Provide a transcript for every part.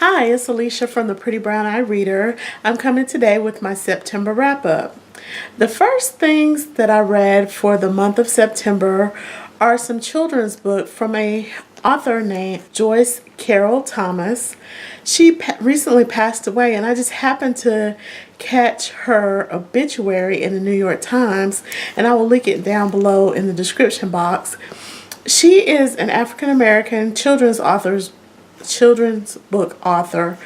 Hi, it's Alicia from the Pretty Brown Eye Reader. I'm coming today with my September wrap-up. The first things that I read for the month of September are some children's books from a author named Joyce Carol Thomas. She recently passed away, and I just happened to catch her obituary in the New York Times, and I will link it down below in the description box. She is an African American children's book author,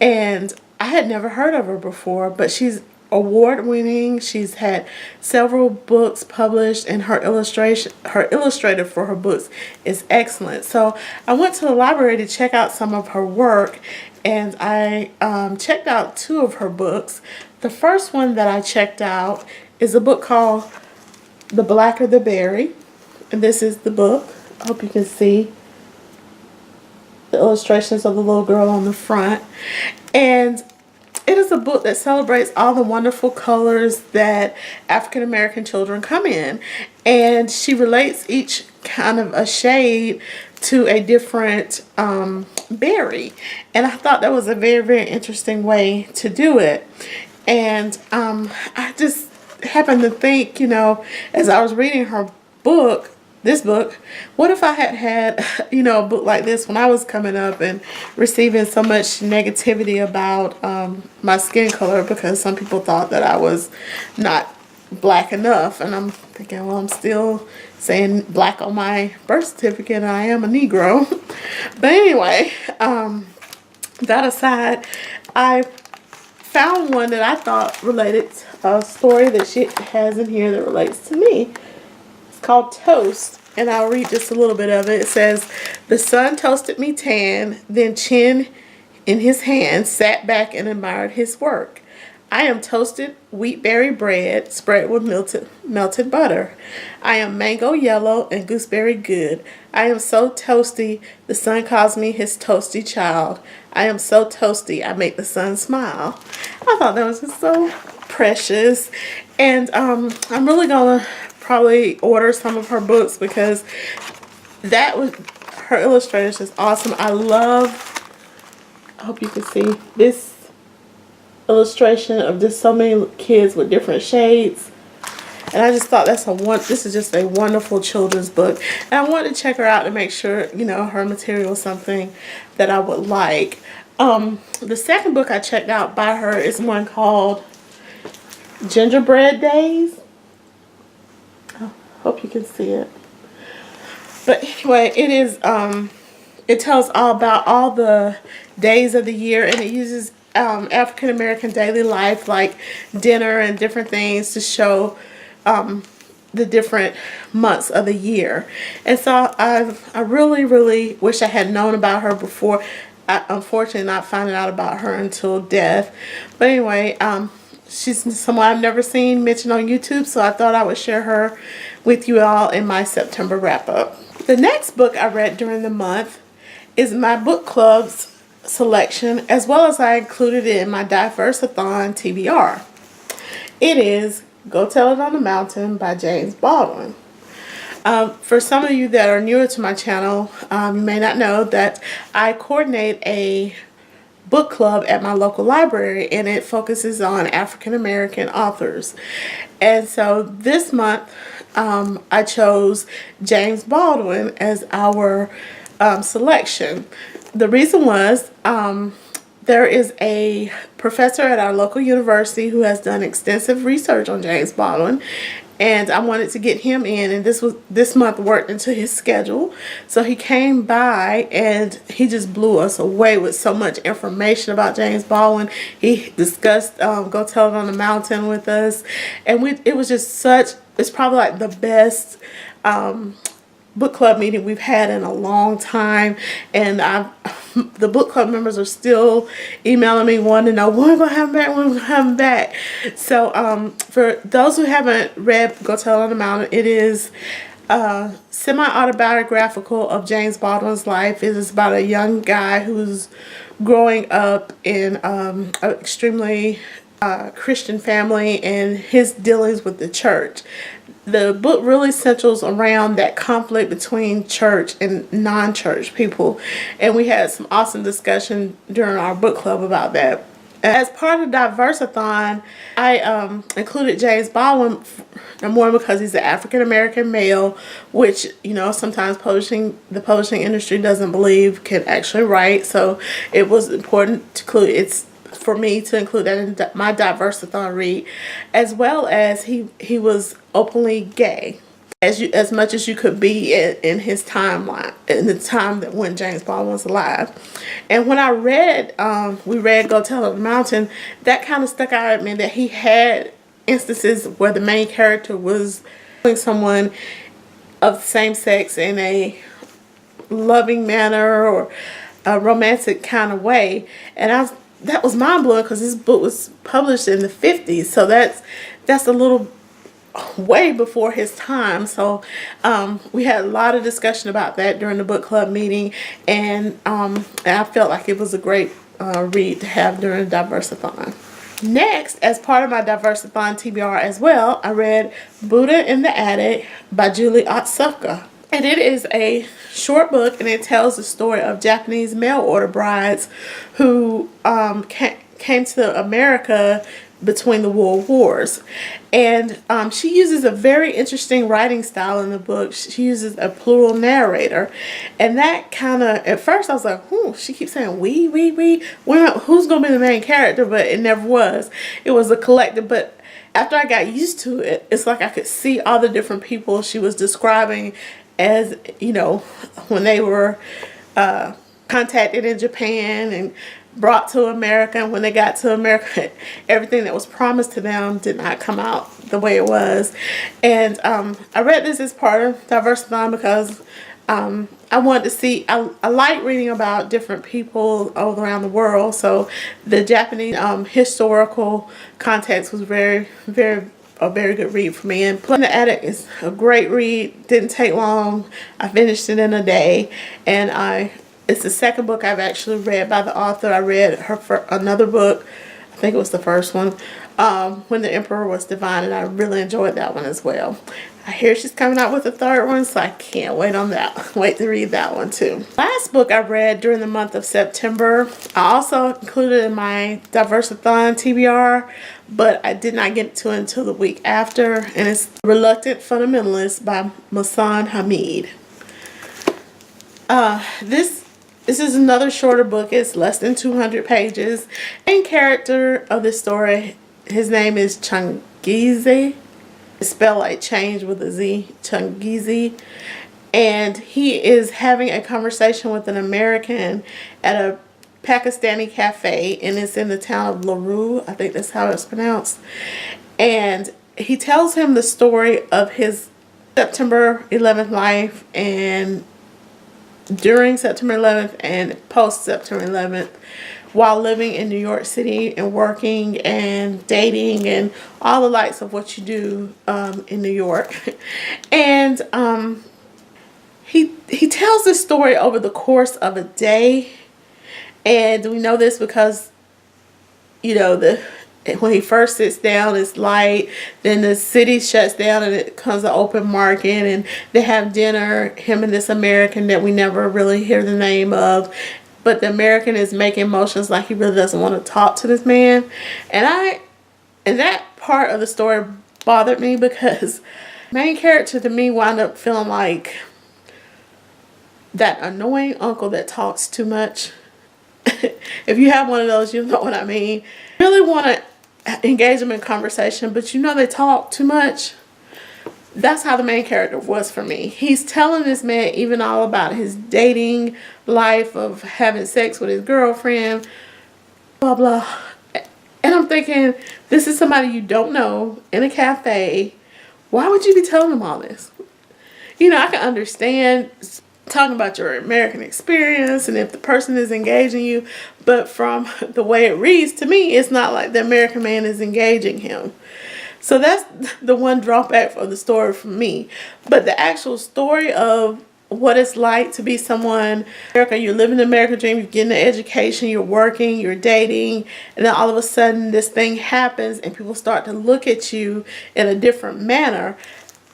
and I had never heard of her before, but she's award winning. She's had several books published, and her illustrator for her books is excellent. So I went to the library to check out some of her work, and I checked out two of her books. The first one that I checked out is a book called The Blacker the Berry, and this is the book. I hope you can see the illustrations of the little girl on the front. And it is a book that celebrates all the wonderful colors that African American children come in. And she relates each kind of a shade to a different berry. And I thought that was a very, very interesting way to do it. And I just happened to think, as I was reading her book, this book, what if I had a book like this when I was coming up and receiving so much negativity about my skin color, because some people thought that I was not black enough, and I'm thinking, well, I'm still saying black on my birth certificate, and I am a Negro. But anyway, that aside, I found one that I thought related to a story that she has in here that relates to me. Called Toast, and I'll read just a little bit of it. It says, "The sun toasted me tan, then chin in his hand, sat back and admired his work. I am toasted wheatberry bread spread with melted butter. I am mango yellow and gooseberry good. I am so toasty, the sun calls me his toasty child. I am so toasty, I make the sun smile." I thought that was just so precious, and I'm really gonna probably order some of her books, because her illustrator is just awesome. I hope you can see this illustration of just so many kids with different shades, and I just thought this is just a wonderful children's book, and I wanted to check her out to make sure her material is something that I would like. The second book I checked out by her is one called Gingerbread Days. Hope you can see it. But anyway, it is it tells all about all the days of the year, and it uses African American daily life, like dinner and different things, to show the different months of the year. And so I really, really wish I had known about her before. I unfortunately not finding out about her until death. But anyway, she's someone I've never seen mentioned on YouTube, so I thought I would share her with you all in my September wrap-up. The next book I read during the month is my book club's selection, as well as I included it in my Diverse-a-thon TBR. It is Go Tell It on the Mountain by James Baldwin. For some of you that are newer to my channel, you may not know that I coordinate a book club at my local library, and it focuses on African American authors. And so this month I chose James Baldwin as our selection. The reason was there is a professor at our local university who has done extensive research on James Baldwin, and I wanted to get him in, and this month worked into his schedule. So he came by, and he just blew us away with so much information about James Baldwin. He discussed Go Tell It on the Mountain with us, and it was just it's probably like the best book club meeting we've had in a long time, and the book club members are still emailing me wanting to know when we're going to have him back, when we're going to have him back. So for those who haven't read Go Tell It on the Mountain, it is semi-autobiographical of James Baldwin's life. It is about a young guy who's growing up in an extremely Christian family, and his dealings with the church. the book really centers around that conflict between church and non-church people, and we had some awesome discussion during our book club about that. As part of Diversathon, I included James Baldwin, number one because he's an African American male, which, you know, sometimes the publishing industry doesn't believe can actually write. So it was important to include for me to include that in my Diversathon read, as well as he was openly gay. As much as you could be in his timeline, in the time that when James Baldwin was alive. And when I read, we read Go Tell It on the Mountain, that kind of stuck out at me, that he had instances where the main character was doing someone of the same sex in a loving manner or a romantic kind of way. And that was mind-blowing because this book was published in the 50s, so that's a little way before his time. So we had a lot of discussion about that during the book club meeting, and I felt like it was a great read to have during Diversathon. Next, as part of my Diversathon TBR as well, I read Buddha in the Attic by Julie Otsuka. And it is a short book, and it tells the story of Japanese mail order brides who came to America between the world wars. And she uses a very interesting writing style in the book. She uses a plural narrator, and that kind of, at first I was like, she keeps saying we, who's gonna be the main character? But it never was. It was a collective. But after I got used to it, it's like I could see all the different people she was describing, as, you know, when they were contacted in Japan and brought to America, and when they got to America, everything that was promised to them did not come out the way it was. And I read this as part of Diversathon because I wanted to see, I like reading about different people all around the world, so the Japanese historical context was a very good read for me. And Buddha in the Attic is a great read. Didn't take long. I finished it in a day, and it's the second book I've actually read by the author. I read another book, I think it was the first one, When the Emperor Was Divine, and I really enjoyed that one as well. I hear she's coming out with a third one, so I can't wait to read that one too. Last book I read during the month of September, I also included in my Diversathon TBR, but I did not get to it until the week after, and it's Reluctant Fundamentalist by Mohsin Hamid. This is another shorter book. It's less than 200 pages. Main character of this story, his name is Changizi. It's spelled like change with a Z, Changizi. And he is having a conversation with an American at a Pakistani cafe, and it's in the town of LaRue. I think that's how it's pronounced. And he tells him the story of his September 11th life, and during September 11th and post September 11th, while living in New York City and working and dating and all the likes of what you do in New York. And he tells this story over the course of a day, and we know this because, you know, when he first sits down, it's light. Then the city shuts down and it comes an open market, and they have dinner, him and this American that we never really hear the name of. But the American is making motions like he really doesn't want to talk to this man. And that part of the story bothered me because the main character to me wound up feeling like that annoying uncle that talks too much. If you have one of those, you know what I mean. Really want to engage them in conversation, but you know they talk too much. That's how the main character was for me. He's telling this man even all about his dating life, of having sex with his girlfriend, blah blah. And I'm thinking, this is somebody you don't know in a cafe. Why would you be telling him all this? You know, I can understand talking about your American experience and if the person is engaging you, but from the way it reads to me, it's not like the American man is engaging him. So that's the one drawback for the story for me. But the actual story of what it's like to be someone, you're living the American dream, you're getting an education, you're working, you're dating, and then all of a sudden this thing happens and people start to look at you in a different manner.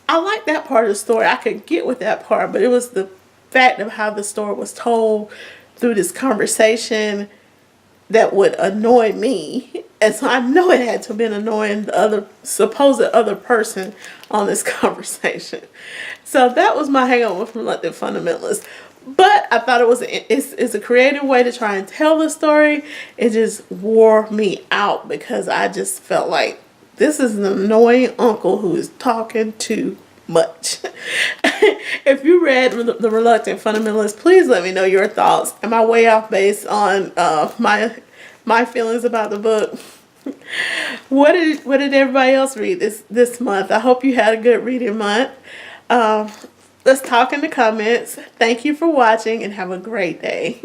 I like that part of the story. I could get with that part, but it was the fact of how the story was told through this conversation that would annoy me. And so I know it had to have been annoying the other supposed other person on this conversation. So that was my hang up with Reluctant Fundamentalist. But I thought it's a creative way to try and tell the story. It just wore me out because I just felt like this is an annoying uncle who is talking too much. If you read The Reluctant Fundamentalist, please let me know your thoughts. Am I way off based on my feelings about the book? What did everybody else read this month? I hope you had a good reading month. Let's talk in the comments. Thank you for watching and have a great day.